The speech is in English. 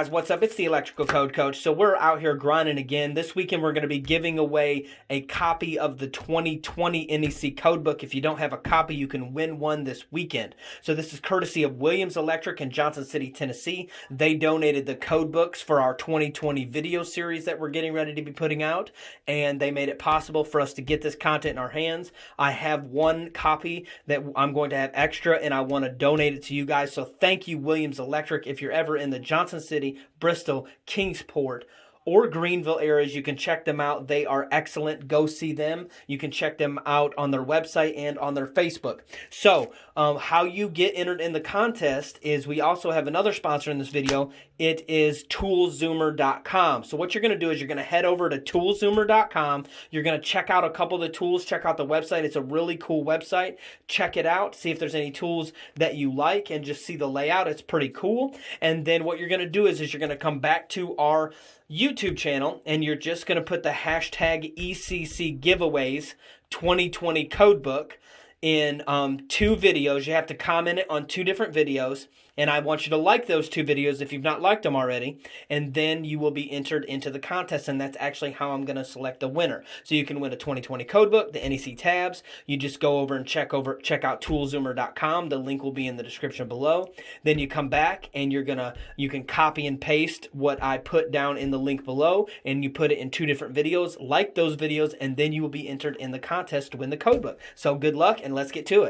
Guys, what's up? It's the Electrical Code Coach. So we're out here grinding again. This weekend we're going to be giving away a copy of the 2020 NEC Codebook. If you don't have a copy, you can win one this weekend. So this is courtesy of Williams Electric in Johnson City, Tennessee. They donated the code books for our 2020 video series that we're getting ready to be putting out, and they made it possible for us to get this content in our hands. I have one copy that I'm going to have extra, and I want to donate it to you guys. So thank you, Williams Electric. If you're ever in the Johnson City, Bristol, Kingsport, or Greenville areas, you can check them out. They are excellent. Go see them. You can check them out on their website and on their Facebook. So how you get entered in the contest is we also have another sponsor in this video. It is toolzoomer.com. So what you're going to do is you're going to head over to toolzoomer.com. You're going to check out a couple of the tools. Check out the website. It's a really cool website. Check it out. See if there's any tools that you like and just see the layout. It's pretty cool. And then what you're going to do is you're going to come back to our YouTube channel, and you're just going to put the hashtag ECC giveaways 2020 codebook in 2 videos. You have to comment it on 2 different videos, and I want you to like those 2 videos if you've not liked them already, and then you will be entered into the contest, and that's actually how I'm going to select the winner. So you can win a 2020 codebook, the NEC tabs. You just go over and check out toolzoomer.com. The link will be in the description below. Then you come back, and you can copy and paste what I put down in the link below, and you put it in 2 different videos. Like those videos, and then you will be entered in the contest to win the codebook. So good luck, and let's get to it.